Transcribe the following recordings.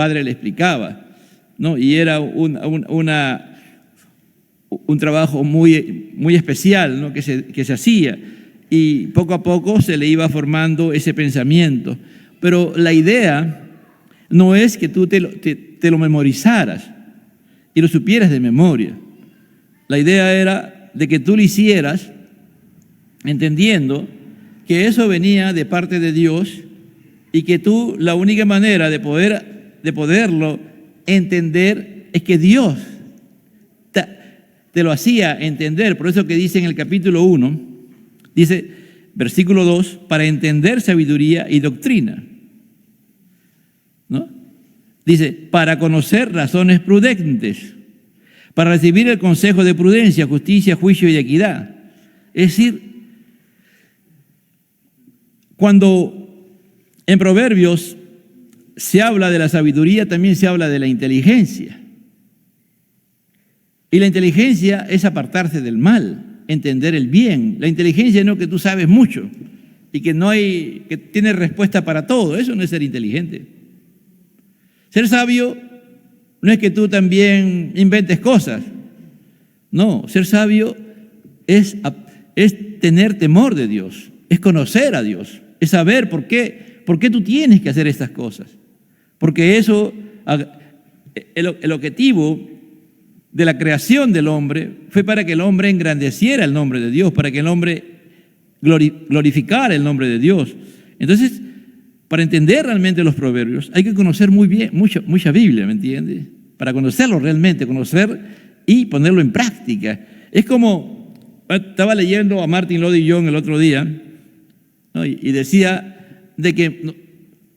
padre le explicaba, ¿no? Y era un trabajo muy especial, ¿no? que se hacía. Y poco a poco se le iba formando ese pensamiento. Pero la idea no es que tú te lo memorizaras y lo supieras de memoria. La idea era de que tú lo hicieras entendiendo que eso venía de parte de Dios y que tú, la única manera de poderlo entender es que Dios te lo hacía entender. Por eso que dice en el capítulo 1, dice, versículo 2, para entender sabiduría y doctrina, ¿no? Dice, para conocer razones prudentes, para recibir el consejo de prudencia, justicia, juicio y equidad. Es decir, cuando en Proverbios se habla de la sabiduría, también se habla de la inteligencia. Y la inteligencia es apartarse del mal, entender el bien. La inteligencia no es que tú sabes mucho y que tienes respuesta para todo. Eso no es ser inteligente. Ser sabio no es que tú también inventes cosas. No, ser sabio es tener temor de Dios, es conocer a Dios, es saber por qué tú tienes que hacer estas cosas. Porque eso, el objetivo de la creación del hombre fue para que el hombre engrandeciera el nombre de Dios, para que el hombre glorificara el nombre de Dios. Entonces, para entender realmente los proverbios, hay que conocer muy bien, mucha Biblia, ¿me entiendes? Para conocerlo realmente, conocer y ponerlo en práctica. Es como, estaba leyendo a Martin Lloyd-Jones el otro día, ¿no? y decía de que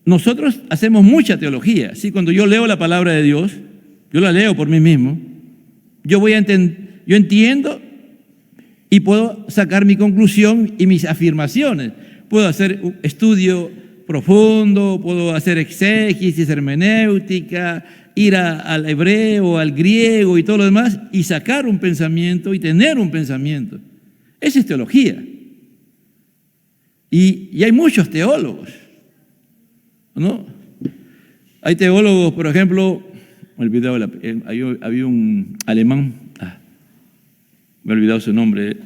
nosotros hacemos mucha teología, ¿sí? Cuando yo leo la palabra de Dios, yo la leo por mí mismo, yo entiendo y puedo sacar mi conclusión y mis afirmaciones. Puedo hacer un estudio profundo, puedo hacer exégesis, hermenéutica, ir al hebreo, al griego y todo lo demás, y sacar un pensamiento y tener un pensamiento. Esa es teología. Y hay muchos teólogos, ¿no? Hay teólogos, por ejemplo, me he olvidado, había un alemán, me he olvidado su nombre,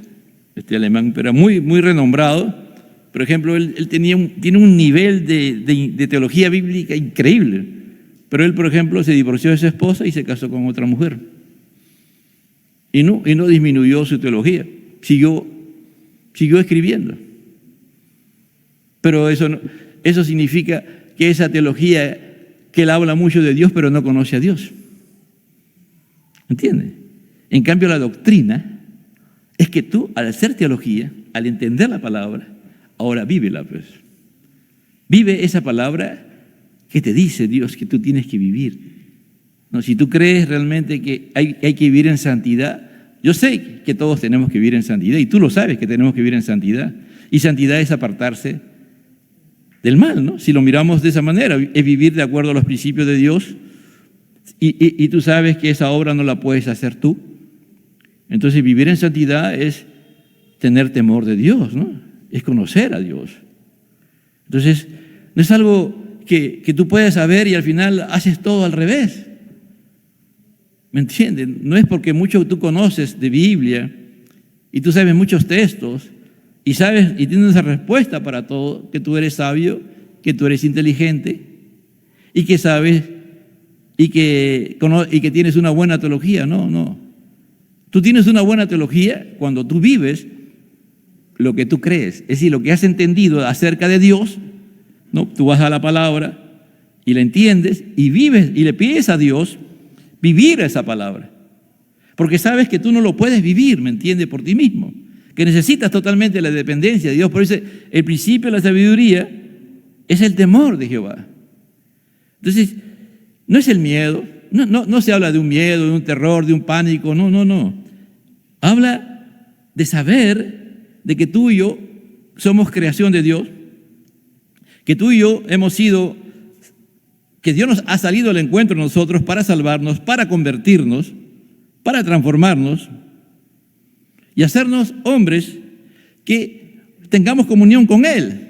este alemán, pero muy, muy renombrado. Por ejemplo, él tiene un nivel de teología bíblica increíble, pero él, por ejemplo, se divorció de su esposa y se casó con otra mujer. Y no disminuyó su teología, siguió escribiendo. Pero eso significa que esa teología, que él habla mucho de Dios, pero no conoce a Dios. ¿Entiendes? En cambio, la doctrina es que tú, al hacer teología, al entender la palabra, ahora vívela, pues. Vive esa palabra que te dice Dios que tú tienes que vivir. No, si tú crees realmente que hay que vivir en santidad, yo sé que todos tenemos que vivir en santidad, y tú lo sabes que tenemos que vivir en santidad. Y santidad es apartarse del mal, ¿no? Si lo miramos de esa manera, es vivir de acuerdo a los principios de Dios, y tú sabes que esa obra no la puedes hacer tú. Entonces vivir en santidad es tener temor de Dios, ¿no? Es conocer a Dios. Entonces, no es algo que tú puedes saber y al final haces todo al revés. ¿Me entiendes? No es porque mucho tú conoces de Biblia y tú sabes muchos textos y sabes y tienes esa respuesta para todo, que tú eres sabio, que tú eres inteligente y que sabes y que tienes una buena teología. No. Tú tienes una buena teología cuando tú vives lo que tú crees, es decir, lo que has entendido acerca de Dios, ¿no? Tú vas a la palabra y la entiendes y vives y le pides a Dios vivir esa palabra, porque sabes que tú no lo puedes vivir, ¿me entiendes? Por ti mismo, que necesitas totalmente la dependencia de Dios. Por eso el principio de la sabiduría es el temor de Jehová. Entonces, no es el miedo, no se habla de un miedo, de un terror, de un pánico, no. Habla de saber de que tú y yo somos creación de Dios, que tú y yo que Dios nos ha salido al encuentro de nosotros para salvarnos, para convertirnos, para transformarnos y hacernos hombres que tengamos comunión con Él.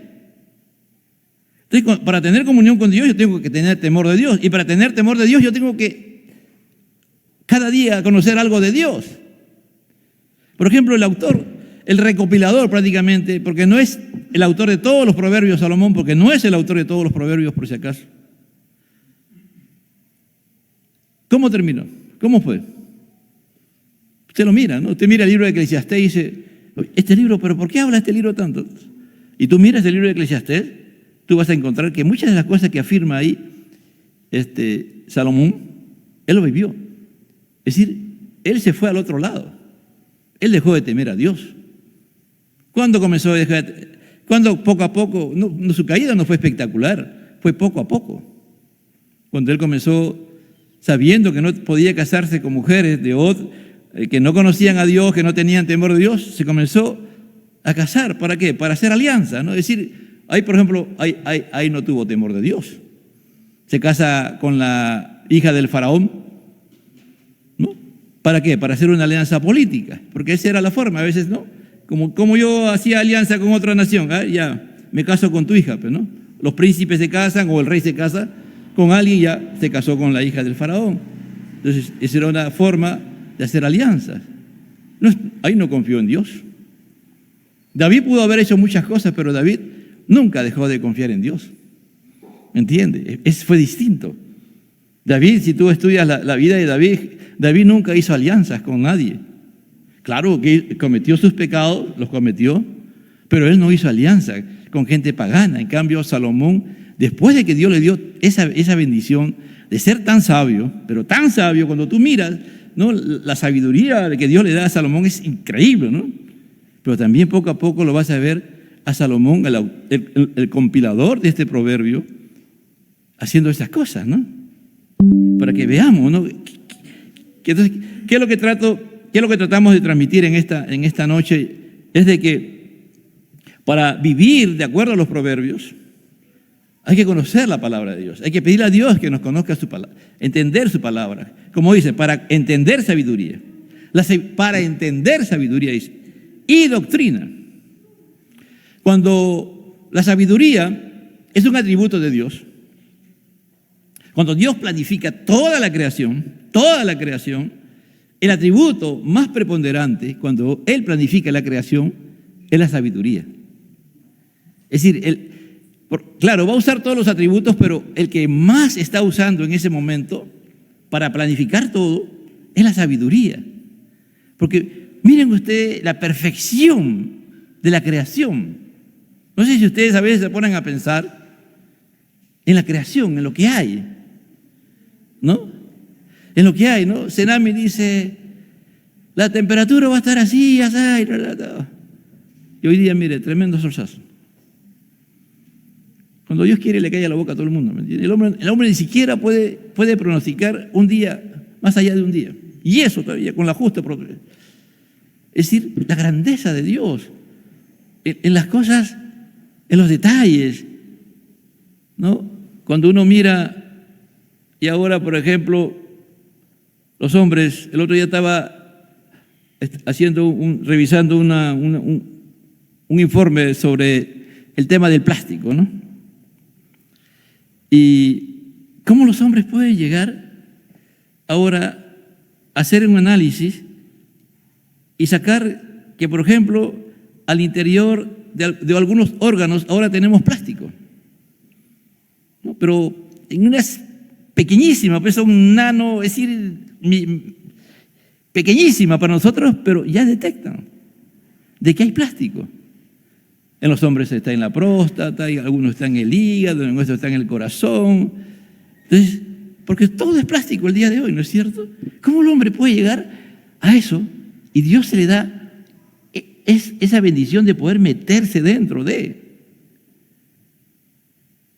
Entonces, para tener comunión con Dios, yo tengo que tener temor de Dios. Y para tener temor de Dios, yo tengo que cada día conocer algo de Dios. Por ejemplo, el autor, el recopilador prácticamente, porque no es el autor de todos los proverbios, Salomón, porque no es el autor de todos los proverbios, por si acaso. ¿Cómo terminó? ¿Cómo fue? Usted lo mira, ¿no? Usted mira el libro de Eclesiastés y dice, este libro, ¿pero por qué habla este libro tanto? Y tú miras el libro de Eclesiastés, tú vas a encontrar que muchas de las cosas que afirma ahí Salomón, él lo vivió. Es decir, él se fue al otro lado. Él dejó de temer a Dios. ¿Cuándo comenzó a dejar? Cuando poco a poco, no, su caída no fue espectacular, fue poco a poco. Cuando él comenzó sabiendo que no podía casarse con mujeres que no conocían a Dios, que no tenían temor de Dios, se comenzó a casar. ¿Para qué? Para hacer alianza, ¿no? Es decir, ahí, por ejemplo, ahí no tuvo temor de Dios. Se casa con la hija del faraón, ¿no? ¿Para qué? Para hacer una alianza política, porque esa era la forma, a veces, ¿no? Como yo hacía alianza con otra nación, ya, me caso con tu hija, pues, ¿no? Los príncipes se casan o el rey se casa con alguien, ya se casó con la hija del faraón. Entonces, esa era una forma de hacer alianzas. Ahí no confió en Dios. David pudo haber hecho muchas cosas, pero David nunca dejó de confiar en Dios. ¿Me entiende? Fue distinto. David, si tú estudias la vida de David, David nunca hizo alianzas con nadie. Claro que cometió sus pecados, los cometió, pero él no hizo alianza con gente pagana. En cambio, Salomón, después de que Dios le dio esa bendición de ser tan sabio, pero tan sabio, cuando tú miras, ¿no? La sabiduría que Dios le da a Salomón es increíble, ¿no? Pero también poco a poco lo vas a ver a Salomón, el compilador de este proverbio, haciendo estas cosas, ¿no? Para que veamos, ¿no? Entonces, ¿qué es lo que tratamos de transmitir en esta noche? Es de que para vivir de acuerdo a los proverbios, hay que conocer la palabra de Dios. Hay que pedirle a Dios que nos conozca su palabra, entender su palabra. Como dice, para entender sabiduría. Para entender sabiduría, dice, y doctrina. Cuando la sabiduría es un atributo de Dios, cuando Dios planifica toda la creación, el atributo más preponderante cuando Él planifica la creación es la sabiduría. Es decir, claro, va a usar todos los atributos, pero el que más está usando en ese momento para planificar todo es la sabiduría. Porque miren ustedes la perfección de la creación. No sé si ustedes a veces se ponen a pensar en la creación, en lo que hay, ¿no? En lo que hay, ¿no? Senami dice, la temperatura va a estar así, así, y hoy día, mire, tremendo solzazo. Cuando Dios quiere le cae a la boca a todo el mundo, ¿me entiende? El hombre ni siquiera puede pronosticar un día más allá de un día. Y eso todavía con la justa propia. Es decir, la grandeza de Dios en las cosas, en los detalles, ¿no? Cuando uno mira, y ahora, por ejemplo, los hombres, el otro día estaba revisando un informe sobre el tema del plástico, ¿no? Y cómo los hombres pueden llegar ahora a hacer un análisis y sacar que, por ejemplo, al interior de algunos órganos ahora tenemos plástico, ¿no? Pero en una pequeñísima, pues un nano, es decir, pequeñísima para nosotros, pero ya detectan de que hay plástico. En los hombres está en la próstata, y algunos están en el hígado, en nuestro está en el corazón. Entonces, porque todo es plástico el día de hoy, ¿no es cierto? ¿Cómo el hombre puede llegar a eso? Y Dios se le da esa bendición de poder meterse dentro de.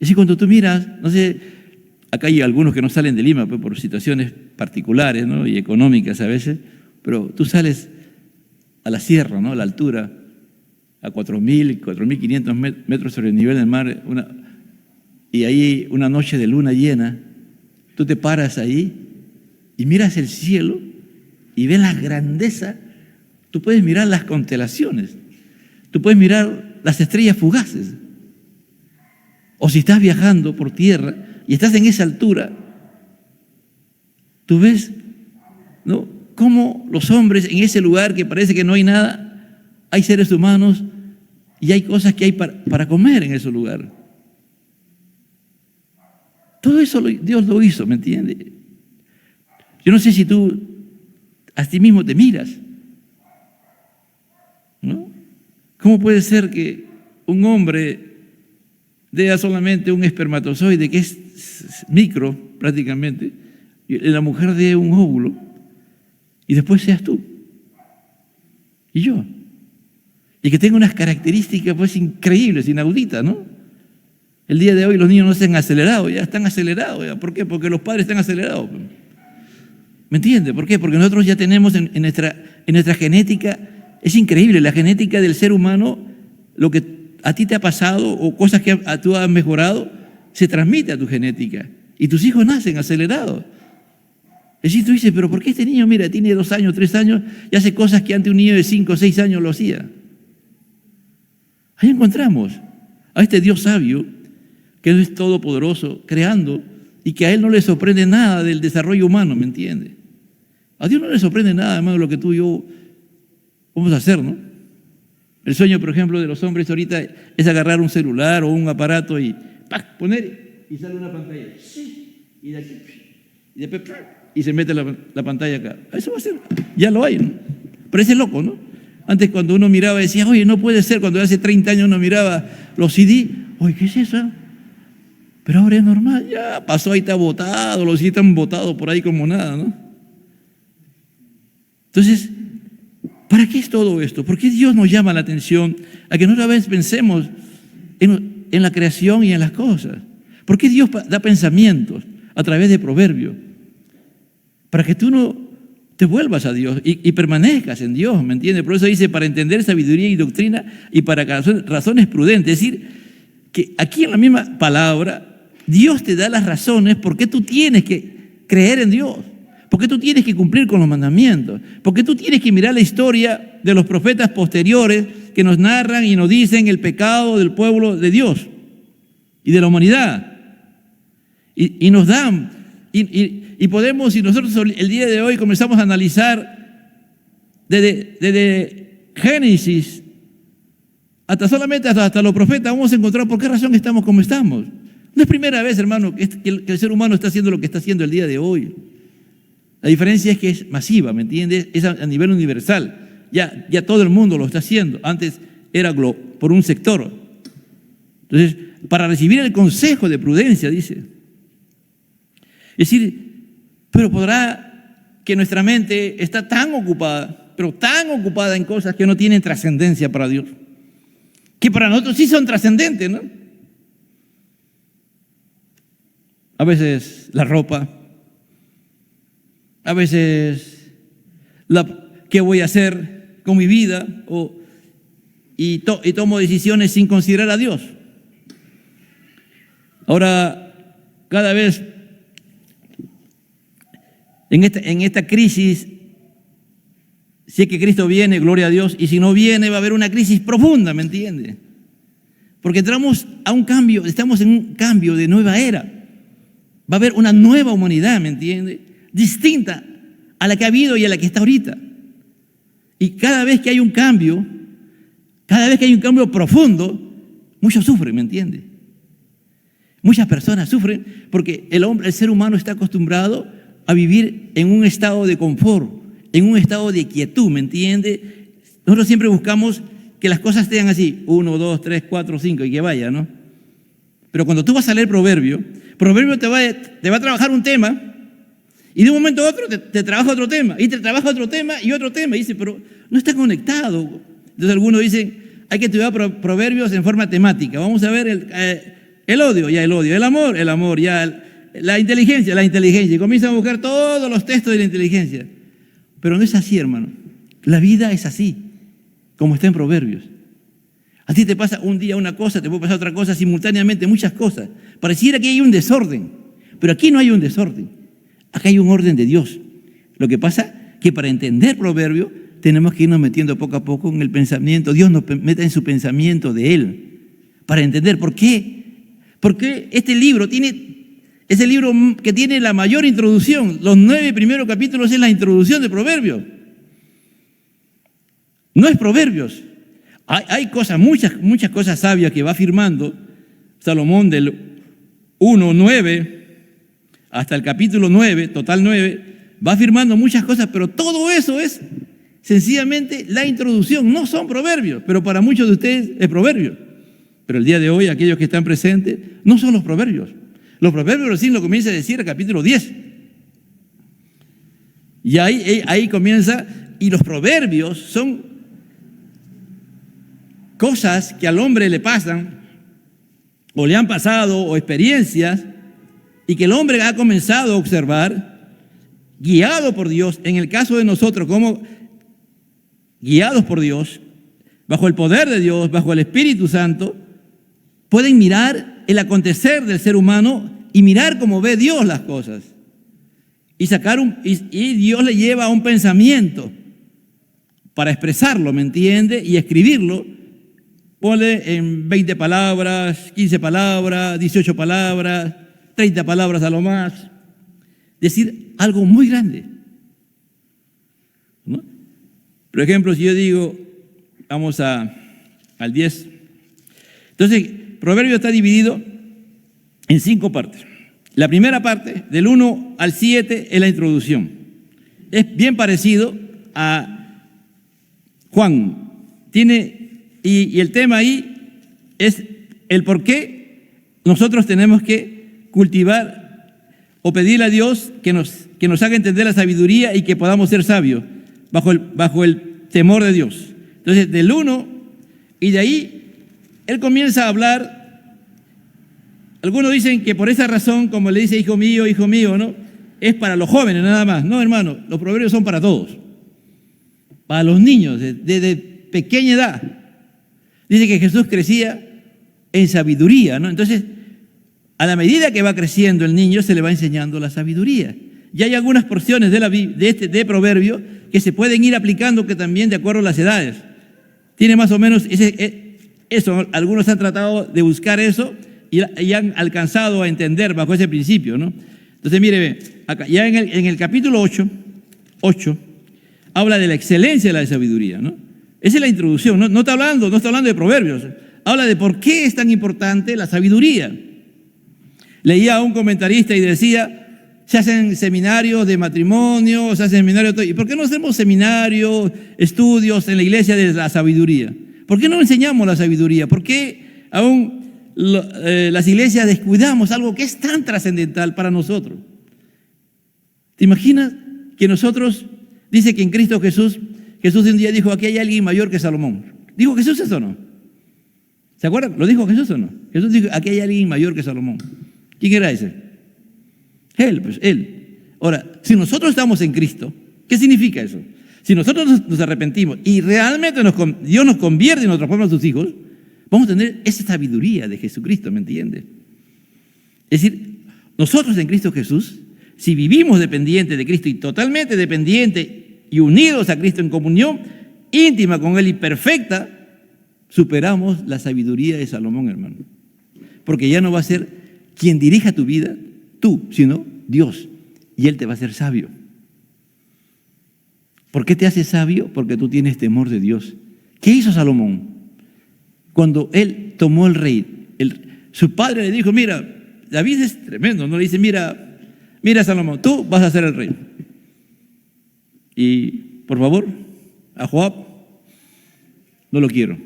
Es decir, cuando tú miras, no sé, acá hay algunos que no salen de Lima pues, por situaciones particulares, ¿no? Y económicas a veces, pero tú sales a la sierra, ¿no? A la altura, a 4.500 metros sobre el nivel del mar, y ahí una noche de luna llena, tú te paras ahí y miras el cielo y ves la grandeza. Tú puedes mirar las constelaciones, tú puedes mirar las estrellas fugaces. O si estás viajando por tierra y estás en esa altura, tú ves, ¿no?, cómo los hombres en ese lugar que parece que no hay nada, hay seres humanos y hay cosas que hay para comer en ese lugar. Todo eso Dios lo hizo, ¿me entiendes? Yo no sé si tú a ti mismo te miras, ¿no? ¿Cómo puede ser que un hombre dé solamente un espermatozoide, que es micro prácticamente, y la mujer dé un óvulo, y después seas tú y yo? Y que tenga unas características pues increíbles, inauditas, ¿no? El día de hoy los niños no se han acelerado, ya están acelerados. ¿Ya? ¿Por qué? Porque los padres están acelerados. ¿Me entiende? ¿Por qué? Porque nosotros ya tenemos en nuestra genética, es increíble, la genética del ser humano, lo que a ti te ha pasado o cosas que tú has mejorado, se transmite a tu genética. Y tus hijos nacen acelerados. Es decir, tú dices, pero ¿por qué este niño, mira, tiene 2 años, 3 años y hace cosas que antes un niño de 5 o 6 años lo hacía? Ahí encontramos a este Dios sabio, que es todopoderoso, creando, y que a Él no le sorprende nada del desarrollo humano, ¿me entiende? A Dios no le sorprende nada, hermano, lo que tú y yo vamos a hacer, ¿no? El sueño, por ejemplo, de los hombres ahorita es agarrar un celular o un aparato y ¡pac!, poner y sale una pantalla. Y de aquí, y después, y se mete la pantalla acá. Eso va a ser, ya lo hay, ¿no? Parece loco, ¿no? Antes cuando uno miraba decía, oye, no puede ser. Cuando hace 30 años uno miraba los CD, oye, ¿qué es eso? Pero ahora es normal, ya pasó, ahí está botado, los CD están botados por ahí como nada, ¿no? Entonces, ¿para qué es todo esto? ¿Por qué Dios nos llama la atención a que nosotros a veces pensemos en la creación y en las cosas? ¿Por qué Dios da pensamientos a través de proverbios? Para que tú no te vuelvas a Dios y permanezcas en Dios, ¿me entiendes? Por eso dice, para entender sabiduría y doctrina y para razones prudentes. Es decir, que aquí en la misma palabra, Dios te da las razones por qué tú tienes que creer en Dios. ¿Por qué tú tienes que cumplir con los mandamientos? ¿Por qué tú tienes que mirar la historia de los profetas posteriores que nos narran y nos dicen el pecado del pueblo de Dios y de la humanidad? Y nos dan, y podemos, si nosotros el día de hoy comenzamos a analizar desde Génesis hasta los profetas, vamos a encontrar por qué razón estamos como estamos. No es primera vez, hermano, que el ser humano está haciendo lo que está haciendo el día de hoy. La diferencia es que es masiva, ¿me entiendes? Es a nivel universal. Ya todo el mundo lo está haciendo. Antes era por un sector. Entonces, para recibir el consejo de prudencia, dice. Es decir, pero podrá que nuestra mente está tan ocupada, pero tan ocupada en cosas que no tienen trascendencia para Dios, que para nosotros sí son trascendentes, ¿no? A veces la ropa, a veces qué voy a hacer con mi vida, y tomo decisiones sin considerar a Dios. Ahora, cada vez en esta crisis, si es que Cristo viene, gloria a Dios, y si no viene va a haber una crisis profunda, ¿me entiende? Porque entramos a un cambio, estamos en un cambio de nueva era. Va a haber una nueva humanidad, ¿me entiende? Distinta a la que ha habido y a la que está ahorita. Y cada vez que hay un cambio profundo, muchos sufren, ¿me entiende? Muchas personas sufren porque el ser humano está acostumbrado a vivir en un estado de confort, en un estado de quietud, ¿me entiende? Nosotros siempre buscamos que las cosas estén así, 1, 2, 3, 4, 5 y que vaya, ¿no? Pero cuando tú vas a leer Proverbio te va a trabajar un tema y de un momento a otro te trabaja otro tema y te trabaja otro tema y otro tema. Y dice, pero no está conectado. Entonces algunos dicen, hay que estudiar Proverbios en forma temática. Vamos a ver el odio, ya el odio, el amor, ya la inteligencia. Y comienzan a buscar todos los textos de la inteligencia. Pero no es así, hermano. La vida es así, como está en Proverbios. A ti te pasa un día una cosa, te puede pasar otra cosa, simultáneamente muchas cosas. Pareciera que hay un desorden, pero aquí no hay un desorden. Acá hay un orden de Dios. Lo que pasa es que para entender Proverbio tenemos que irnos metiendo poco a poco en el pensamiento. Dios nos mete en su pensamiento de Él para entender por qué. Porque este libro es el libro que tiene la mayor introducción. Los 9 primeros capítulos es la introducción de Proverbios. No es Proverbios. Hay cosas, muchas cosas sabias que va afirmando Salomón del 1:9 hasta el capítulo 9, total 9, va afirmando muchas cosas, pero todo eso es sencillamente la introducción. No son proverbios, pero para muchos de ustedes es proverbio. Pero el día de hoy, aquellos que están presentes, no son los proverbios. Los proverbios recién lo comienza a decir el capítulo 10. Y ahí comienza, y los proverbios son cosas que al hombre le pasan, o le han pasado, o experiencias, y que el hombre ha comenzado a observar, guiado por Dios. En el caso de nosotros, como guiados por Dios, bajo el poder de Dios, bajo el Espíritu Santo, pueden mirar el acontecer del ser humano y mirar cómo ve Dios las cosas. Y Dios le lleva a un pensamiento para expresarlo, ¿me entiende? Y escribirlo. Ponle en 20 palabras, 15 palabras, 18 palabras, 30 palabras a lo más. Decir algo muy grande, ¿no? Por ejemplo, si yo digo, vamos al 10. Entonces, Proverbio está dividido en 5 partes. La primera parte, del 1 al 7, es la introducción. Es bien parecido a Juan. Y el tema ahí es el por qué nosotros tenemos que cultivar o pedirle a Dios que nos haga entender la sabiduría y que podamos ser sabios bajo el temor de Dios. Entonces, del 1, y de ahí, él comienza a hablar. Algunos dicen que por esa razón, como le dice hijo mío, ¿no? Es para los jóvenes nada más. No, hermano, los proverbios son para todos. Para los niños, desde pequeña edad. Dice que Jesús crecía en sabiduría, ¿no? Entonces, a la medida que va creciendo el niño, se le va enseñando la sabiduría. Y hay algunas porciones de Proverbio que se pueden ir aplicando, que también de acuerdo a las edades. Tiene más o menos eso. Algunos han tratado de buscar eso y han alcanzado a entender bajo ese principio, ¿no? Entonces, mire, acá, ya en el capítulo 8, habla de la excelencia de la sabiduría, ¿no? Esa es la introducción, no está hablando de proverbios, habla de por qué es tan importante la sabiduría. Leía a un comentarista y decía, se hacen seminarios de matrimonio, se hacen seminarios, ¿y por qué no hacemos seminarios, estudios en la iglesia de la sabiduría? ¿Por qué no enseñamos la sabiduría? ¿Por qué aún las iglesias descuidamos algo que es tan trascendental para nosotros? ¿Te imaginas que nosotros, dice que en Cristo Jesús un día dijo, aquí hay alguien mayor que Salomón? ¿Dijo Jesús eso o no? ¿Se acuerdan? ¿Lo dijo Jesús o no? Jesús dijo, aquí hay alguien mayor que Salomón. ¿Quién era ese? Él, pues él. Ahora, si nosotros estamos en Cristo, ¿qué significa eso? Si nosotros nos arrepentimos y realmente Dios nos convierte y nos transforma a sus hijos, vamos a tener esa sabiduría de Jesucristo, ¿me entiende? Es decir, nosotros en Cristo Jesús, si vivimos dependientes de Cristo y totalmente dependientes y unidos a Cristo en comunión íntima con Él y perfecta, superamos la sabiduría de Salomón, hermano. Porque ya no va a ser quien dirija tu vida, tú, sino Dios. Y Él te va a hacer sabio. ¿Por qué te hace sabio? Porque tú tienes temor de Dios. ¿Qué hizo Salomón? Cuando él tomó el rey, su padre le dijo, mira, David es tremendo, ¿no? Le dice, mira Salomón, tú vas a ser el rey. Y, por favor, a Joab no lo quiero.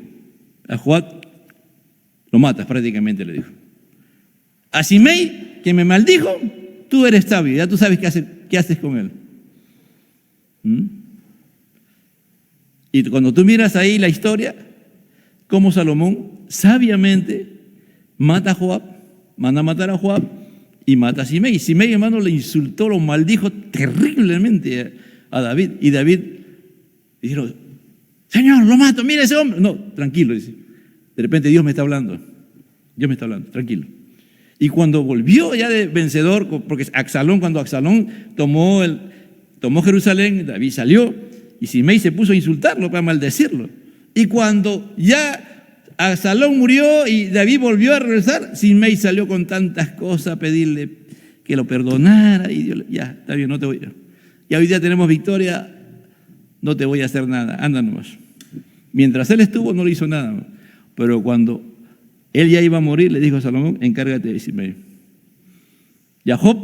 A Joab lo matas prácticamente, le dijo. A Simei, que me maldijo, tú eres sabio, ya tú sabes qué haces con él. Y cuando tú miras ahí la historia, cómo Salomón sabiamente mata a Joab, manda a matar a Joab y mata a Simei. Simei, hermano, le insultó, lo maldijo terriblemente a David. Y David dijo, Señor, lo mato, mira ese hombre. No, tranquilo, dice. De repente Dios me está hablando, tranquilo. Y cuando volvió ya de vencedor, porque cuando Absalón tomó Jerusalén, David salió y Simei se puso a insultarlo, para maldecirlo. Y cuando ya Absalón murió y David volvió a regresar. Simei salió con tantas cosas a pedirle que lo perdonara. Y Dios, ya, está bien, no te voy a... Ya hoy día tenemos victoria, no te voy a hacer nada, anda nomás. Mientras él estuvo, no le hizo nada. Pero cuando él ya iba a morir, le dijo a Salomón, encárgate de Simei. Y a Joab,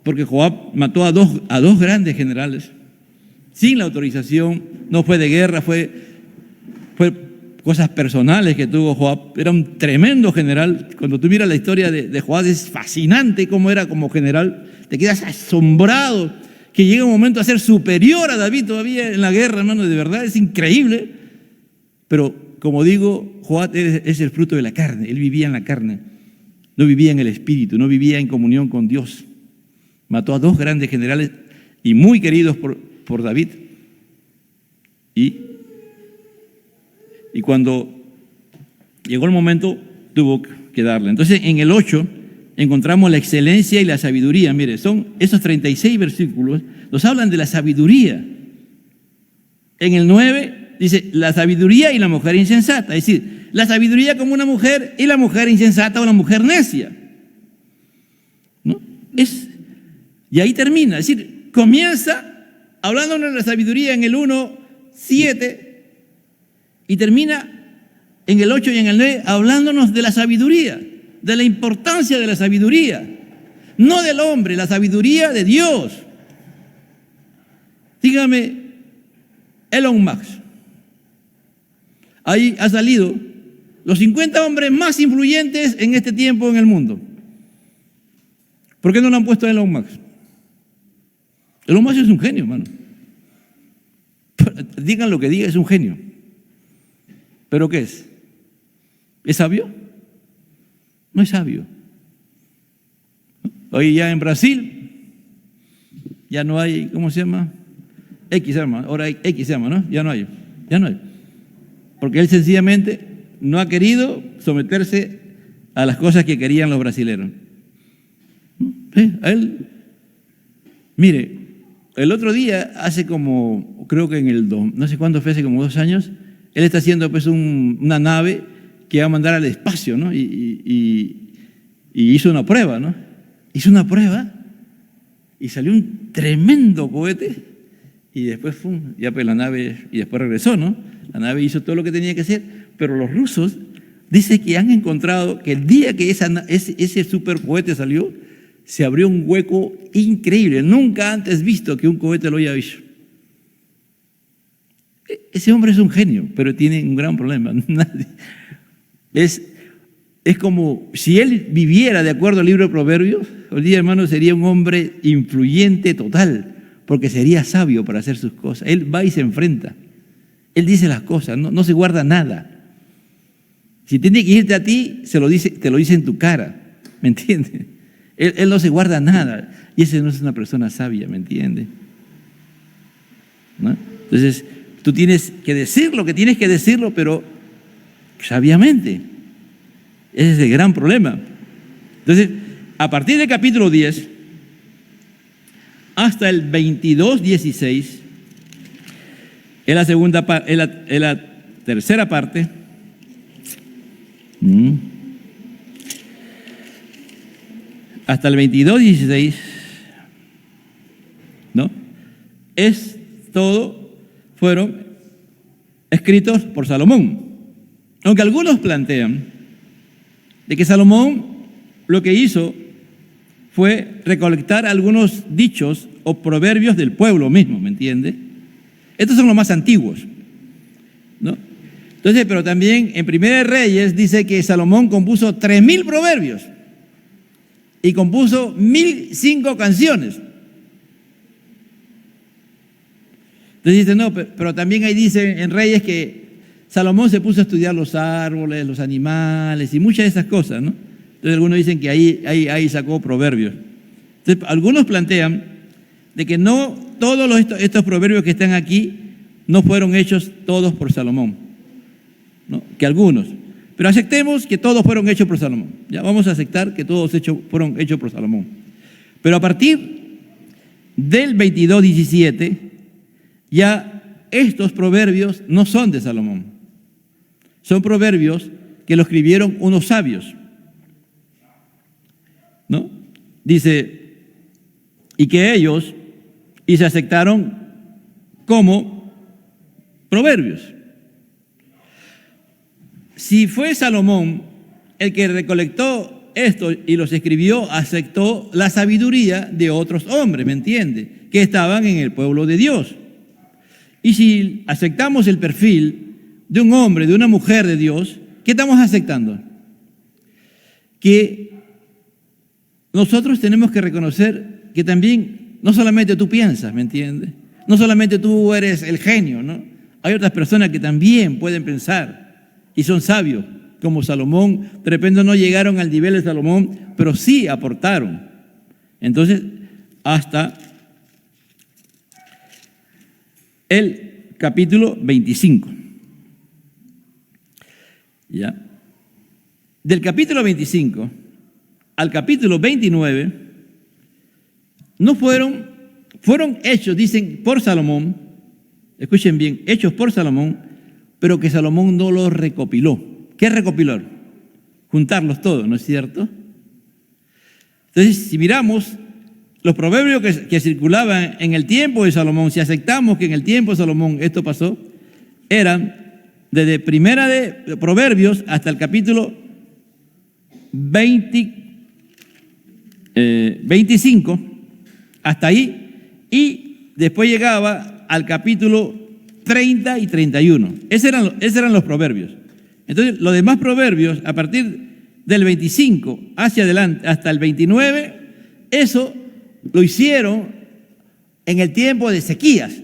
porque Joab mató a dos grandes generales, sin la autorización, no fue de guerra, fue cosas personales que tuvo Joab. Era un tremendo general. Cuando tú miras la historia de Joab, es fascinante cómo era como general. Te quedas asombrado que llega un momento a ser superior a David todavía en la guerra, hermano. De verdad, es increíble. Pero, como digo, Joab es el fruto de la carne. Él vivía en la carne. No vivía en el espíritu, no vivía en comunión con Dios. Mató a dos grandes generales y muy queridos por David. Y cuando llegó el momento, tuvo que darle. Entonces, en el 8 encontramos la excelencia y la sabiduría. Mire, son esos 36 versículos, nos hablan de la sabiduría. En el 9 dice, la sabiduría y la mujer insensata. Es decir, la sabiduría como una mujer y la mujer insensata o una mujer necia. ¿No? Y ahí termina. Es decir, comienza hablándonos de la sabiduría en el 1:7 y termina en el 8 y en el 9 hablándonos de la sabiduría, de la importancia de la sabiduría, no del hombre, la sabiduría de Dios. Dígame, Elon Musk. Ahí ha salido los 50 hombres más influyentes en este tiempo en el mundo. ¿Por qué no lo han puesto a Elon Musk? Elon Musk es un genio, hermano. Digan lo que diga, es un genio. ¿Pero qué es? ¿Es sabio? No es sabio. Hoy ya en Brasil ya no hay, ¿cómo se llama? X se llama, ahora X se llama, ¿no? Ya no hay. Porque él sencillamente no ha querido someterse a las cosas que querían los brasileños. ¿Sí? A él, mire, el otro día, hace como, creo que no sé cuándo fue, hace como 2 años, él está haciendo pues una nave que va a mandar al espacio, ¿no? Y hizo una prueba, ¿no? Hizo una prueba y salió un tremendo cohete y después ya pues la nave, y después regresó, ¿no? La nave hizo todo lo que tenía que hacer, pero los rusos dicen que han encontrado que el día que ese super cohete salió, se abrió un hueco increíble, nunca antes visto que un cohete lo haya visto. Ese hombre es un genio, pero tiene un gran problema. Es como si él viviera de acuerdo al libro de Proverbios, hoy día, hermano, sería un hombre influyente total, porque sería sabio para hacer sus cosas. Él va y se enfrenta. Él dice las cosas, no se guarda nada. Si tiene que irte a ti, te lo dice en tu cara, ¿me entiendes? Él no se guarda nada, y ese no es una persona sabia, ¿me entiendes? ¿No? Entonces, tú tienes que decir lo que tienes que decirlo, pero sabiamente. Ese es el gran problema. Entonces, a partir del capítulo 10 hasta el 22:16, es la tercera parte. Hasta el 22:16, ¿no? Fueron escritos por Salomón. Aunque algunos plantean de que Salomón lo que hizo fue recolectar algunos dichos o proverbios del pueblo mismo, ¿me entiende? Estos son los más antiguos, ¿no? Entonces, pero también en Primera de Reyes dice que Salomón compuso 3,000 proverbios y compuso 1,005 canciones. Entonces dice, no, pero también ahí dice en Reyes que Salomón se puso a estudiar los árboles, los animales y muchas de esas cosas, ¿no? Entonces algunos dicen que ahí sacó proverbios. Entonces algunos plantean de que no todos estos proverbios que están aquí no fueron hechos todos por Salomón, ¿no? Que algunos. Pero aceptemos que todos fueron hechos por Salomón. Ya vamos a aceptar que todos fueron hechos por Salomón. Pero a partir del 22:17, ya estos proverbios no son de Salomón, son proverbios que lo escribieron unos sabios, ¿no? Dice, y que ellos se aceptaron como proverbios. Si fue Salomón el que recolectó esto y los escribió, aceptó la sabiduría de otros hombres, ¿me entiende?, que estaban en el pueblo de Dios. Y si aceptamos el perfil de un hombre, de una mujer de Dios, ¿qué estamos aceptando? Que nosotros tenemos que reconocer que también, no solamente tú piensas, ¿me entiendes? No solamente tú eres el genio, ¿no? Hay otras personas que también pueden pensar y son sabios, como Salomón. De repente no llegaron al nivel de Salomón, pero sí aportaron. Entonces, hasta el capítulo 25. ¿Ya? Del capítulo 25 al capítulo 29, no fueron hechos, dicen, por Salomón, escuchen bien, hechos por Salomón, pero que Salomón no los recopiló. ¿Qué recopiló? Juntarlos todos, ¿no es cierto? Entonces, si miramos los proverbios que circulaban en el tiempo de Salomón, si aceptamos que en el tiempo de Salomón esto pasó, eran desde primera de Proverbios hasta el capítulo 25, hasta ahí, y después llegaba al capítulo 30 y 31. Esos eran los proverbios. Entonces, los demás proverbios, a partir del 25 hacia adelante, hasta el 29, eso lo hicieron en el tiempo de Ezequías.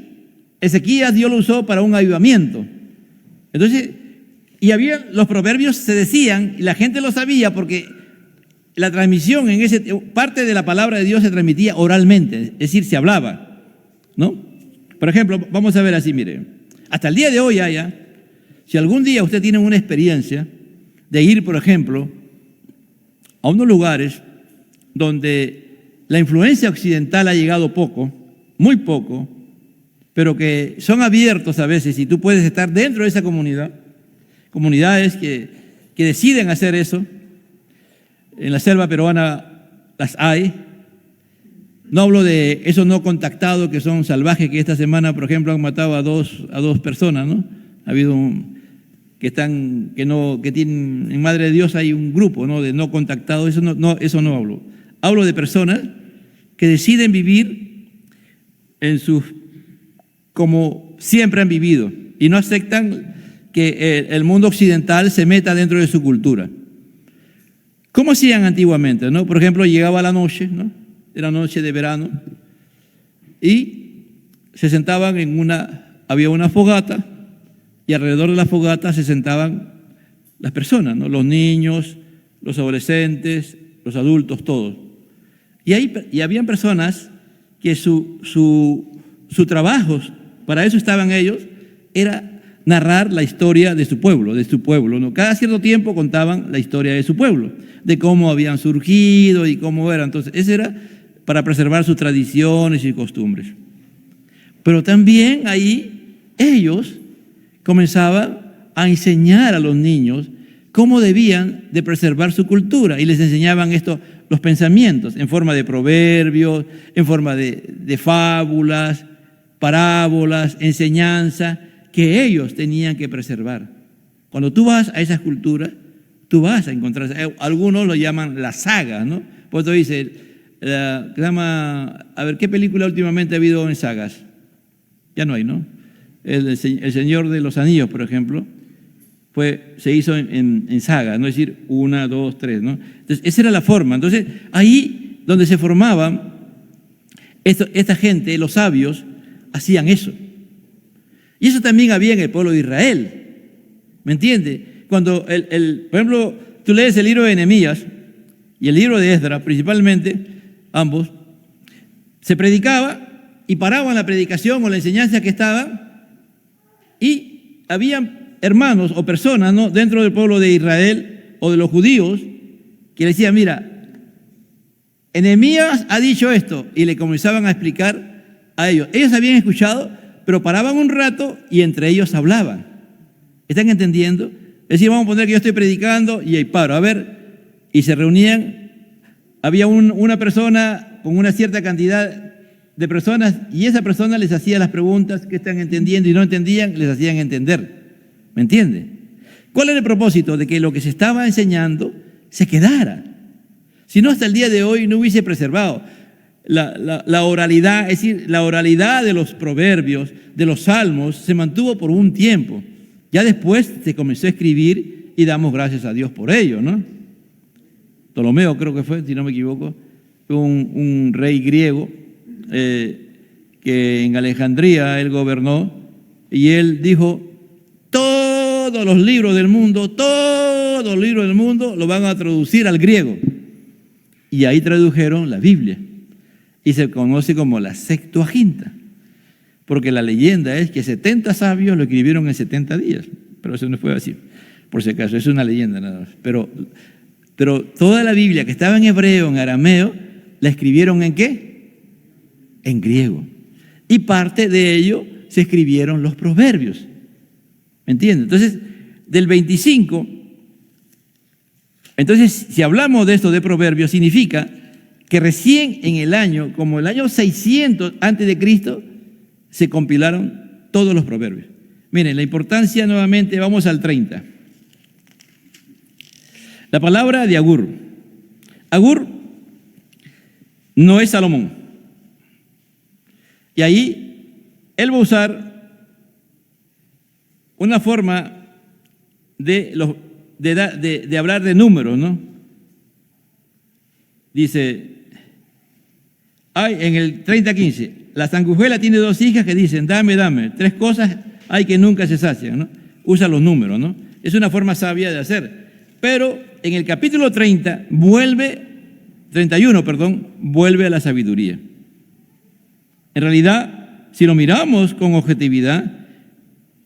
Ezequías Dios lo usó para un avivamiento. Entonces, los proverbios se decían, y la gente lo sabía porque la transmisión parte de la palabra de Dios se transmitía oralmente, es decir, se hablaba, ¿no? Por ejemplo, vamos a ver así, mire, hasta el día de hoy si algún día usted tiene una experiencia de ir, por ejemplo, a unos lugares donde la influencia occidental ha llegado poco, muy poco, pero que son abiertos a veces y tú puedes estar dentro de esa comunidad, comunidades que deciden hacer eso. En la selva peruana las hay. No hablo de esos no contactados que son salvajes, que esta semana, por ejemplo, han matado a dos personas, ¿no? Ha habido que tienen, en Madre de Dios hay un grupo, ¿no?, de no contactados. Eso no hablo. Hablo de personas que deciden vivir como siempre han vivido y no aceptan que el mundo occidental se meta dentro de su cultura. ¿Cómo hacían antiguamente, no? Por ejemplo, llegaba la noche, ¿no? Era noche de verano, y se sentaban había una fogata, y alrededor de la fogata se sentaban las personas, ¿no? Los niños, los adolescentes, los adultos, todos. Y habían personas que su trabajo, para eso estaban ellos, era narrar la historia de su pueblo, ¿no? Cada cierto tiempo contaban la historia de su pueblo, de cómo habían surgido y cómo era. Entonces, eso era para preservar sus tradiciones y costumbres. Pero también ahí ellos comenzaban a enseñar a los niños cómo debían de preservar su cultura y les enseñaban los pensamientos en forma de proverbios, en forma de fábulas, parábolas, enseñanza que ellos tenían que preservar. Cuando tú vas a esas culturas, tú vas a encontrar, algunos lo llaman la saga, ¿no? Pues tú dices, a ver, ¿qué película últimamente ha habido en sagas? Ya no hay, ¿no? El Señor de los Anillos, por ejemplo, se hizo en saga, ¿no? Es decir, 1, 2, 3, ¿no? Entonces, esa era la forma. Entonces, ahí donde se formaban, esta gente, los sabios, hacían eso. Y eso también había en el pueblo de Israel. ¿Me entiendes? Cuando, por ejemplo, tú lees el libro de Nehemías y el libro de Esdras, principalmente, ambos, se predicaba y paraban la predicación o la enseñanza que estaba, y habían hermanos o personas, ¿no?, dentro del pueblo de Israel o de los judíos que le decían, mira, Nehemías ha dicho esto, y le comenzaban a explicar a ellos. Ellos habían escuchado, pero paraban un rato y entre ellos hablaban. ¿Están entendiendo? Es decir, vamos a poner que yo estoy predicando y ahí paro, a ver, y se reunían, había una persona con una cierta cantidad de personas y esa persona les hacía las preguntas que están entendiendo y no entendían, les hacían entender. ¿Me entiende? ¿Cuál era el propósito? De que lo que se estaba enseñando se quedara. Si no, hasta el día de hoy no hubiese preservado la oralidad, es decir, la oralidad de los proverbios, de los salmos, se mantuvo por un tiempo. Ya después se comenzó a escribir y damos gracias a Dios por ello, ¿no? Ptolomeo creo que fue, si no me equivoco, un rey griego que en Alejandría él gobernó y él dijo, todos los libros del mundo lo van a traducir al griego. Y ahí tradujeron la Biblia. Y se conoce como la Septuaginta. Porque la leyenda es que 70 sabios lo escribieron en 70 días. Pero eso no fue así. Por si acaso, es una leyenda nada más. Pero toda la Biblia que estaba en hebreo, en arameo, la escribieron ¿en qué? En griego. Y parte de ello se escribieron los proverbios. ¿Me entienden? Entonces, del 25, entonces, si hablamos de esto de proverbios, significa que recién en el año, como el año 600 antes de Cristo, se compilaron todos los proverbios. Miren, la importancia nuevamente, vamos al 30. La palabra de Agur. Agur no es Salomón. Y ahí él va a usar una forma de hablar de números, ¿no? Dice, hay en el 30:15, la sanguijuela tiene 2 hijas que dicen, dame, 3 cosas hay que nunca se sacian, ¿no? Usa los números, ¿no? Es una forma sabia de hacer. Pero en el capítulo 31, vuelve a la sabiduría. En realidad, si lo miramos con objetividad,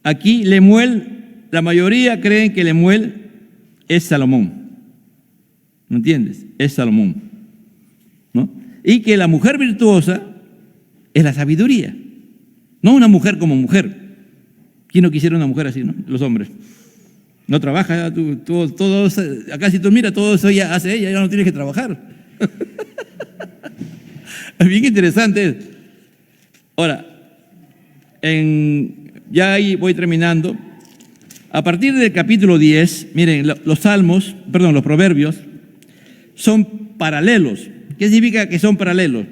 aquí Lemuel, la mayoría creen que Lemuel es Salomón. ¿Me entiendes? Es Salomón, ¿no? Y que la mujer virtuosa es la sabiduría. No una mujer como mujer. ¿Quién no quisiera una mujer así, no? Los hombres. No trabaja, todos, acá si tú miras, todo eso ya hace ella, ya no tienes que trabajar. Es bien interesante. Ahora, ya ahí voy terminando. A partir del capítulo 10, miren, los proverbios son paralelos. ¿Qué significa que son paralelos?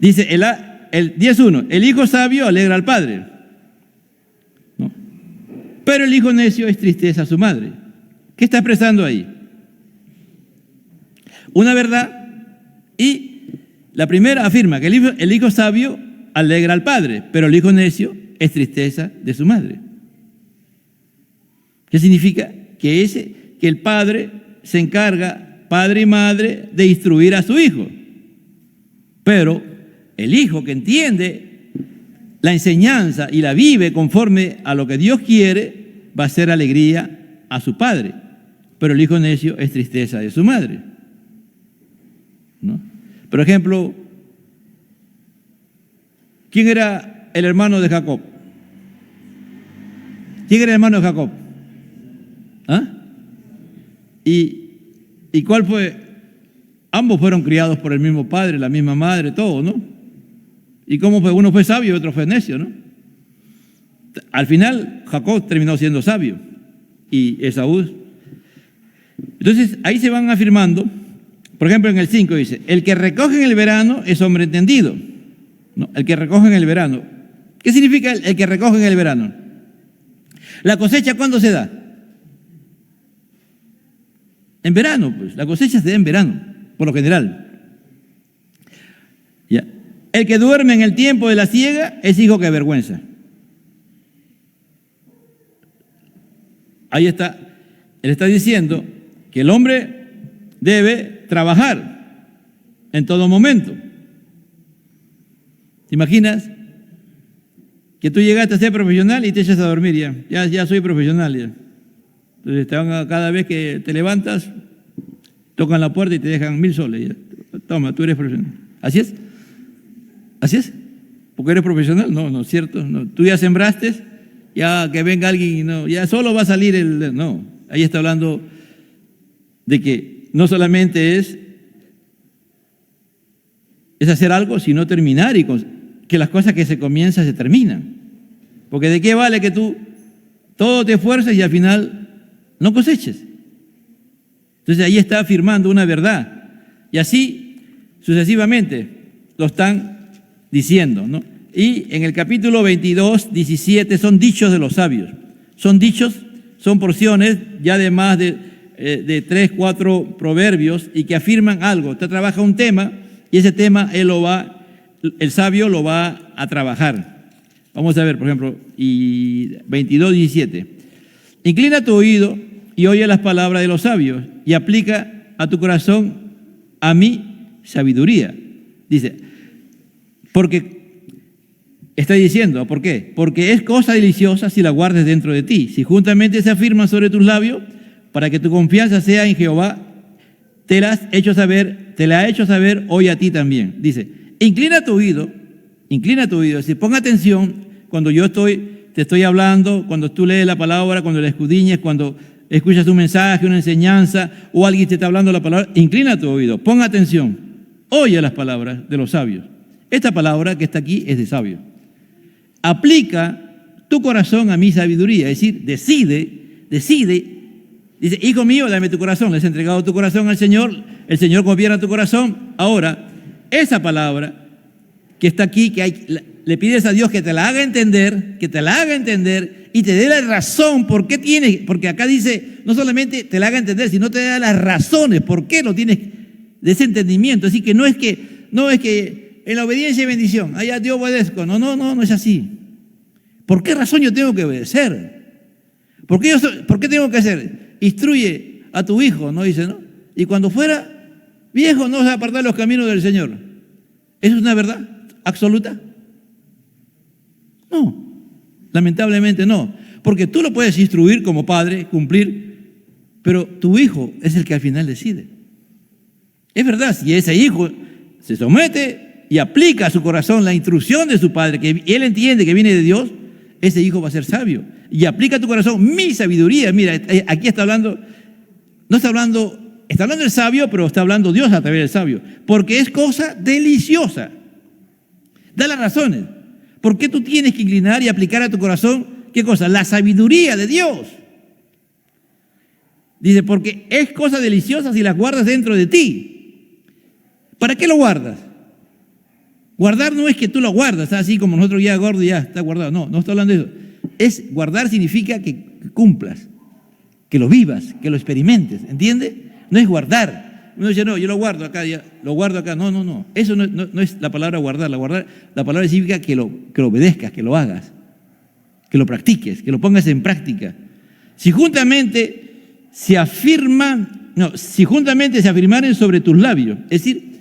Dice el 10:1, el hijo sabio alegra al padre, ¿no? Pero el hijo necio es tristeza a su madre. ¿Qué está expresando ahí? Una verdad, y la primera afirma que el hijo sabio alegra al padre, pero el hijo necio es tristeza de su madre. ¿Qué significa? Que el padre se encarga, padre y madre, de instruir a su hijo. Pero el hijo que entiende la enseñanza y la vive conforme a lo que Dios quiere, va a ser alegría a su padre. Pero el hijo necio es tristeza de su madre, ¿no? Por ejemplo, ¿quién era el hermano de Jacob? ¿Quién era el hermano de Jacob? ¿Ah? ¿Y cuál fue? Ambos fueron criados por el mismo padre, la misma madre, todo, ¿no? ¿Y cómo fue? Uno fue sabio y otro fue necio, ¿no? Al final, Jacob terminó siendo sabio y Esaú. Entonces, ahí se van afirmando. Por ejemplo, en el 5 dice, el que recoge en el verano es hombre entendido. ¿No? El que recoge en el verano. ¿Qué significa el que recoge en el verano? ¿La cosecha cuándo se da? En verano, pues. La cosecha se da en verano, por lo general. ¿Ya? El que duerme en el tiempo de la siega es hijo que avergüenza. Ahí está. Él está diciendo que el hombre debe trabajar en todo momento. ¿Te imaginas que tú llegaste a ser profesional y te echas a dormir ya soy profesional ya? Entonces cada vez que te levantas, tocan la puerta y te dejan 1,000 soles. Ya. Toma, tú eres profesional. ¿Así es? ¿Así es? ¿Porque eres profesional? No, no es cierto. No. Tú ya sembraste ya que venga alguien y no, ya solo va a salir el... No, ahí está hablando de que no solamente es hacer algo, sino terminar y que las cosas que se comienzan se terminan. Porque ¿de qué vale que tú todo te esfuerces y al final no coseches? Entonces ahí está afirmando una verdad. Y así sucesivamente lo están diciendo, ¿no? Y en el capítulo 22, 17 son dichos de los sabios. Son dichos, son porciones ya de más de 3, 4 proverbios y que afirman algo. Usted trabaja un tema y ese tema el sabio lo va a trabajar. Vamos a ver, por ejemplo, 22, 17. Inclina tu oído y oye las palabras de los sabios y aplica a tu corazón a mi sabiduría. Dice, porque está diciendo, ¿por qué? Porque es cosa deliciosa si la guardes dentro de ti. Si juntamente se afirman sobre tus labios, para que tu confianza sea en Jehová, te la ha hecho saber hoy a ti también. Dice, inclina tu oído, es decir, pon atención cuando te estoy hablando, cuando tú lees la palabra, cuando la escudriñes, cuando escuchas un mensaje, una enseñanza, o alguien te está hablando la palabra, inclina tu oído, pon atención, oye las palabras de los sabios. Esta palabra que está aquí es de sabio. Aplica tu corazón a mi sabiduría, es decir, decide. Dice, hijo mío, dame tu corazón. Le has entregado tu corazón al Señor. El Señor gobierna tu corazón. Ahora, esa palabra que está aquí, le pides a Dios que te la haga entender, y te dé la razón por qué tienes, porque acá dice, no solamente te la haga entender, sino te da las razones por qué lo tienes de ese entendimiento. Así que no es que en la obediencia y bendición, allá te obedezco. No es así. ¿Por qué razón yo tengo que obedecer? ¿Por qué tengo que hacer? Instruye a tu hijo, ¿no? Dice, ¿no? Y cuando fuera viejo no se va a apartar los caminos del Señor. ¿Eso es una verdad absoluta? No, lamentablemente no. Porque tú lo puedes instruir como padre, cumplir, pero tu hijo es el que al final decide. Es verdad, si ese hijo se somete y aplica a su corazón la instrucción de su padre, que él entiende que viene de Dios, ese hijo va a ser sabio. Y aplica a tu corazón mi sabiduría. Mira, aquí está hablando el sabio, pero está hablando Dios a través del sabio. Porque es cosa deliciosa. Da las razones. ¿Por qué tú tienes que inclinar y aplicar a tu corazón? ¿Qué cosa? La sabiduría de Dios. Dice, porque es cosa deliciosa si las guardas dentro de ti. ¿Para qué lo guardas? Guardar no es que tú lo guardas, así como nosotros ya gordo ya está guardado. No está hablando de eso. Guardar significa que cumplas, que lo vivas, que lo experimentes, ¿entiendes? No es guardar. Uno dice, no, yo lo guardo acá, ya, lo guardo acá. No. Eso no es la palabra guardar. La palabra significa que lo obedezcas, que lo hagas, que lo practiques, que lo pongas en práctica. Si juntamente se afirmaren sobre tus labios, es decir,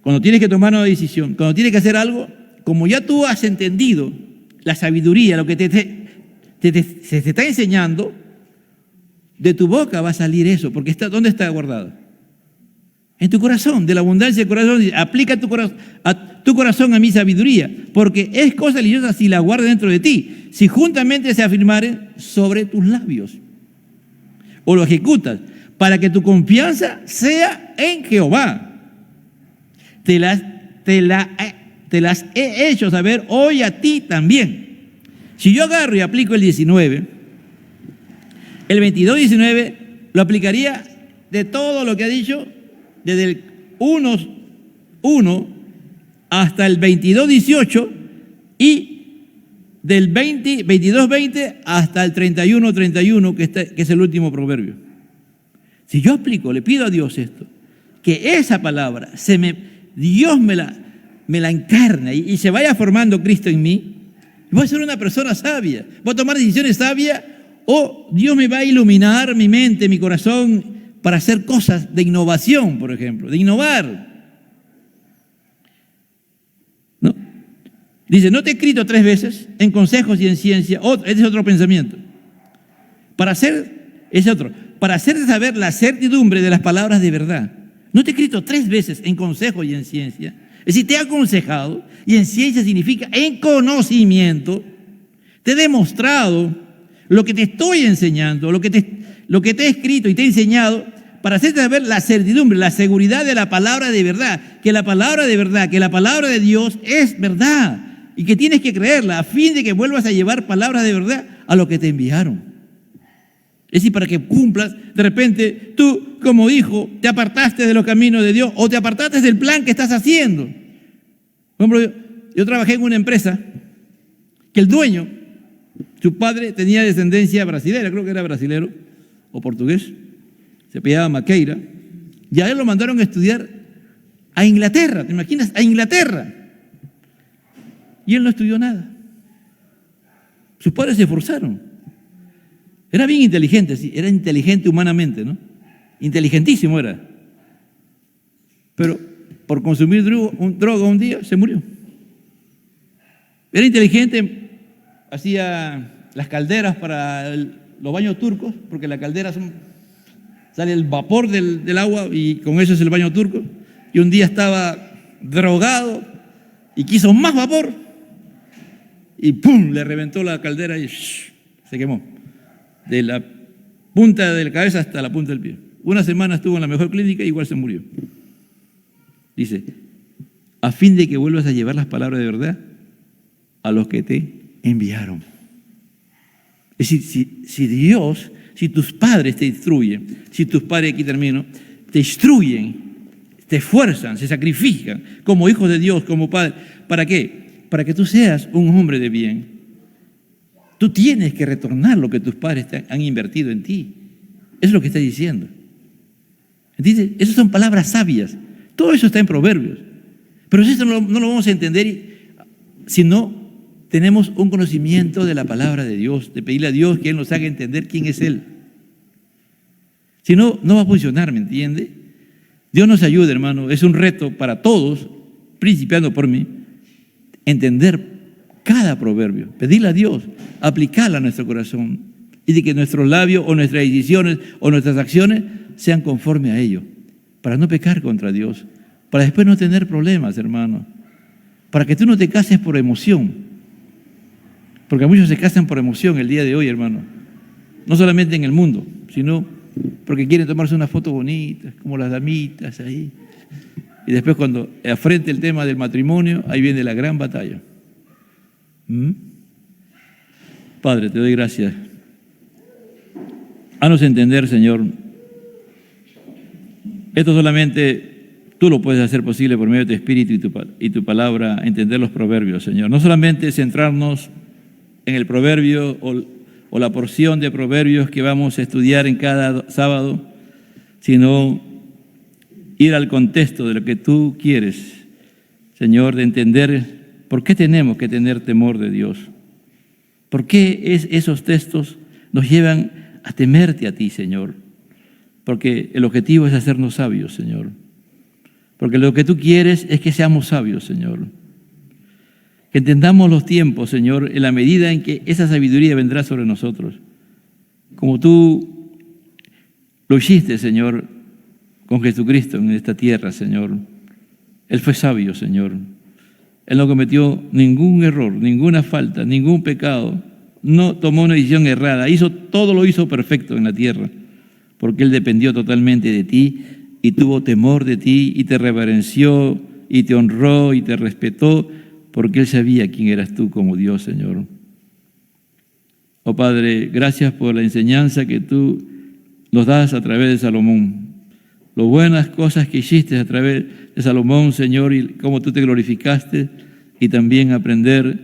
cuando tienes que tomar una decisión, cuando tienes que hacer algo, como ya tú has entendido la sabiduría, lo que se te está enseñando, de tu boca va a salir eso, porque ¿dónde está guardado? En tu corazón, de la abundancia del corazón. Aplica a tu corazón a mi sabiduría, porque es cosa deliciosa si la guardas dentro de ti, si juntamente se afirmaren sobre tus labios, o lo ejecutas, para que tu confianza sea en Jehová. Te las he hecho saber hoy a ti también. Si yo agarro y aplico el 19, el 22-19 lo aplicaría de todo lo que ha dicho, desde el 1 hasta el 22-18 y del 22-20 hasta el 31-31, que es el último proverbio. Si yo aplico, le pido a Dios esto, que esa palabra Dios me la encarna y se vaya formando Cristo en mí, voy a ser una persona sabia, voy a tomar decisiones sabias, o Dios me va a iluminar mi mente, mi corazón, para hacer cosas de innovación, por ejemplo, de innovar. ¿No? Dice, no te he escrito 3 veces en consejos y en ciencia. Ese es otro pensamiento. Para hacerte saber la certidumbre de las palabras de verdad. No te he escrito 3 veces en consejos y en ciencia. Es decir, te he aconsejado, y en ciencia significa en conocimiento. Te he demostrado lo que te estoy enseñando, lo que te he escrito y te he enseñado para hacerte saber la certidumbre, la seguridad de la palabra de verdad, que la palabra de verdad, que la palabra de Dios es verdad y que tienes que creerla a fin de que vuelvas a llevar palabras de verdad a lo que te enviaron. Es decir, para que cumplas, de repente tú como hijo te apartaste de los caminos de Dios o te apartaste del plan que estás haciendo. Por ejemplo, yo trabajé en una empresa que el dueño, su padre tenía descendencia brasilera, creo que era brasilero o portugués, se apellidaba Maqueira, y a él lo mandaron a estudiar a Inglaterra, ¿te imaginas? A Inglaterra. Y él no estudió nada. Sus padres se esforzaron. Era bien inteligente, sí, era inteligente humanamente, ¿no? Inteligentísimo era. Pero por consumir droga un día se murió. Era inteligente, hacía las calderas para los baños turcos, porque las calderas sale el vapor del agua y con eso es el baño turco. Y un día estaba drogado y quiso más vapor y ¡pum! Le reventó la caldera y se quemó. De la punta de la cabeza hasta la punta del pie. Una semana estuvo en la mejor clínica y igual se murió. Dice, a fin de que vuelvas a llevar las palabras de verdad a los que te enviaron. Es decir, si Dios, si tus padres te instruyen, si tus padres, aquí termino, te instruyen, te esfuerzan, se sacrifican como hijos de Dios, como padres, ¿para qué? Para que tú seas un hombre de bien. Tú tienes que retornar lo que tus padres han invertido en ti. Eso es lo que está diciendo. ¿Entiendes? Esas son palabras sabias. Todo eso está en Proverbios. Pero eso no lo vamos a entender si no tenemos un conocimiento de la palabra de Dios, de pedirle a Dios que Él nos haga entender quién es Él. Si no, no va a funcionar, ¿me entiende? Dios nos ayude, hermano. Es un reto para todos, principiando por mí, entender cada proverbio, pedirle a Dios, aplicarla a nuestro corazón y de que nuestros labios o nuestras decisiones o nuestras acciones sean conforme a ello, para no pecar contra Dios, para después no tener problemas, hermano, para que tú no te cases por emoción, porque muchos se casan por emoción el día de hoy, hermano, no solamente en el mundo, sino porque quieren tomarse una foto bonita, como las damitas ahí, y después cuando afrente el tema del matrimonio, ahí viene la gran batalla. Padre, te doy gracias. Haznos entender, Señor, esto solamente tú lo puedes hacer posible por medio de tu Espíritu y tu palabra, entender los proverbios, Señor. No solamente centrarnos en el proverbio o la porción de proverbios que vamos a estudiar en cada sábado, sino ir al contexto de lo que tú quieres, Señor, de entender por qué tenemos que tener temor de Dios. ¿Por qué esos textos nos llevan a temerte a ti, Señor? Porque el objetivo es hacernos sabios, Señor. Porque lo que tú quieres es que seamos sabios, Señor. Que entendamos los tiempos, Señor, en la medida en que esa sabiduría vendrá sobre nosotros. Como tú lo hiciste, Señor, con Jesucristo en esta tierra, Señor. Él fue sabio, Señor. Él no cometió ningún error, ninguna falta, ningún pecado. No tomó una decisión errada. Todo lo hizo perfecto en la tierra. Porque Él dependió totalmente de ti y tuvo temor de ti y te reverenció y te honró y te respetó porque Él sabía quién eras tú como Dios, Señor. Oh Padre, gracias por la enseñanza que tú nos das a través de Salomón. Las buenas cosas que hiciste a través de Salomón, Señor, y cómo tú te glorificaste, y también aprender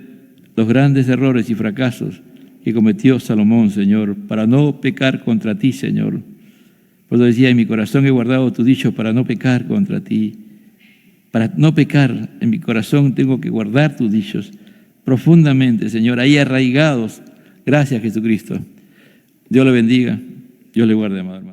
los grandes errores y fracasos que cometió Salomón, Señor, para no pecar contra ti, Señor. Por eso decía, en mi corazón he guardado tu dicho para no pecar contra ti. Para no pecar, en mi corazón tengo que guardar tus dichos profundamente, Señor, ahí arraigados. Gracias, Jesucristo. Dios le bendiga, Dios le guarde, amado hermano.